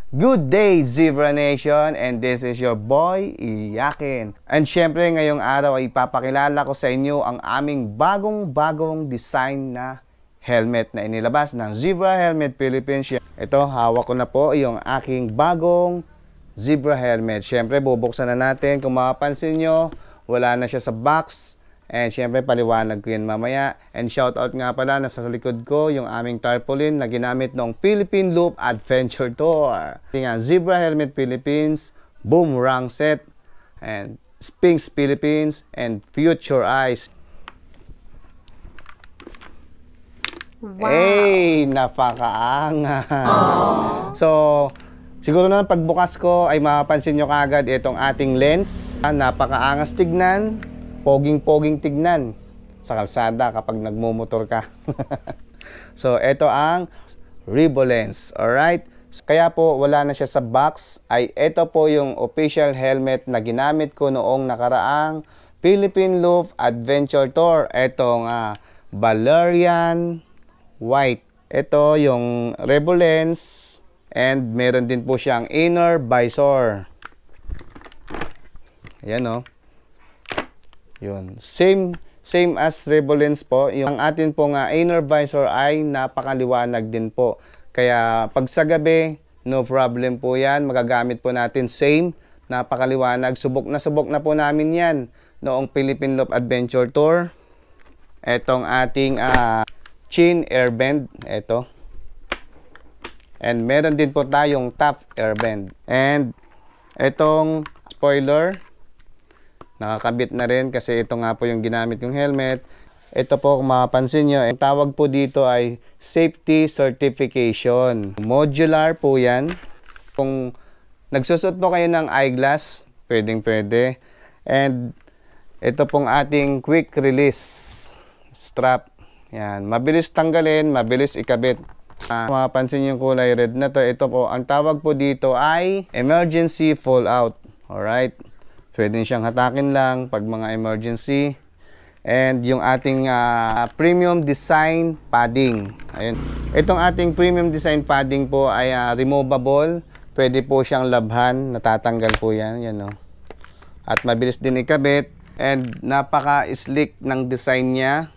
Good day, Zebra Nation, and this is your boy, Iyakin. And syempre, ngayong araw ay ipapakilala ko sa inyo ang aming bagong design na helmet na inilabas ng Zebra Helmet Philippines. Ito, hawak ko na po yung aking bagong Zebra helmet. Syempre, bubuksan na natin. Kung mapapansin nyo, wala na siya sa box. And syempre, paliwanag ko yun mamaya. And shoutout nga pala, nasa likod ko yung aming tarpaulin na ginamit noong Philippine Loop Adventure Tour. Nga, Zebra Helmet Philippines, Boomerang Set, and Sphinx Philippines, and Future Eyes. Wow! Hey, napakaangas! So, siguro na pagbukas ko ay mapapansin nyo kagad itong ating lens. Napakaangas tignan. Poging-poging tignan sa kalsada kapag nagmumotor ka. So, ito ang RevoLens. Alright? Kaya po, wala na siya sa box. Ay, ito po yung official helmet na ginamit ko noong nakaraang Philippine Loop Adventure Tour. Ito nga, Valerian White. Ito yung RevoLens. And meron din po siyang inner visor. Ayan o. Yun. Same as RevoLens po. Yung atin po nga inner visor ay napakaliwanag din po. Kaya pag sa gabi, no problem po yan. Magagamit po natin same. Napakaliwanag. Subok na po namin yan noong Philippine Loop Adventure Tour. Etong ating chin airband. Ito. And meron din po tayong top airband. And etong spoiler, nakakabit na rin kasi ito nga po yung ginamit yung helmet. Ito po kung mapapansin nyo, ang tawag po dito ay safety certification. Modular po yan. Kung nagsusot po kayo ng eyeglass, pwede. And ito pong ating quick release strap. Yan, mabilis tanggalin, mabilis ikabit. Mapapansin yung kulay red na to. Ito po, ang tawag po dito ay emergency fallout. Alright. Pwede siyang hatakin lang pag mga emergency. And yung ating premium design padding. Ayun. Itong ating premium design padding po ay removable. Pwede po siyang labhan. Natatanggal po yan. Yan, no? At mabilis din ikabit. And napaka-slick ng design niya.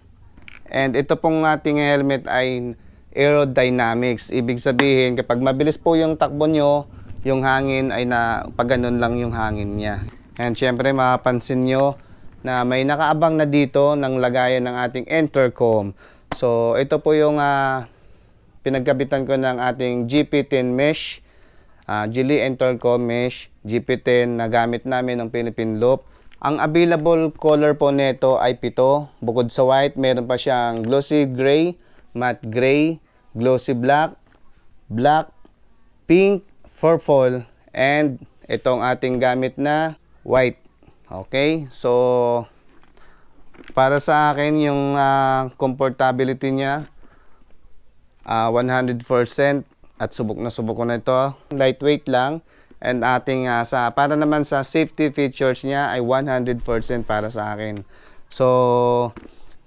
And ito pong ating helmet ay aerodynamics. Ibig sabihin, kapag mabilis po yung takbo nyo, yung hangin ay pag ganun lang yung hangin niya. And syempre mapapansin nyo na may nakaabang na dito ng lagayan ng ating intercom. So ito po yung pinagkabitan ko ng ating GP10 mesh, Geely Intercom mesh, GP10 na gamit namin ng Philippine Loop. Ang available color po nito ay 7. Bukod sa white, meron pa siyang glossy gray, matte gray, glossy black, black, pink, purple, and itong ating gamit na white. Okay? So, para sa akin, yung comfortability niya, 100% at subok ko na ito. Lightweight lang. And ating, para naman sa safety features niya ay 100% para sa akin. So,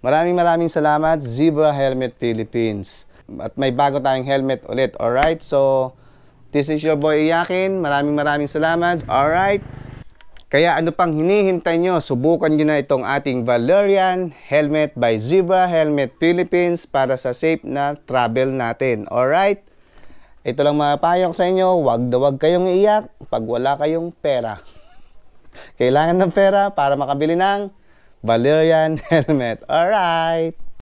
maraming salamat, Zebra Helmet Philippines. At may bago tayong helmet ulit. Alright? So, this is your boy Iyakin. Maraming salamat. Alright? Kaya ano pang hinihintay nyo, subukan nyo na itong ating Valerian Helmet by Zebra Helmet Philippines para sa safe na travel natin. Alright? Ito lang mapapayo ko sa inyo, wag kayong iiyak pag wala kayong pera. Kailangan ng pera para makabili ng Valerian Helmet. Alright?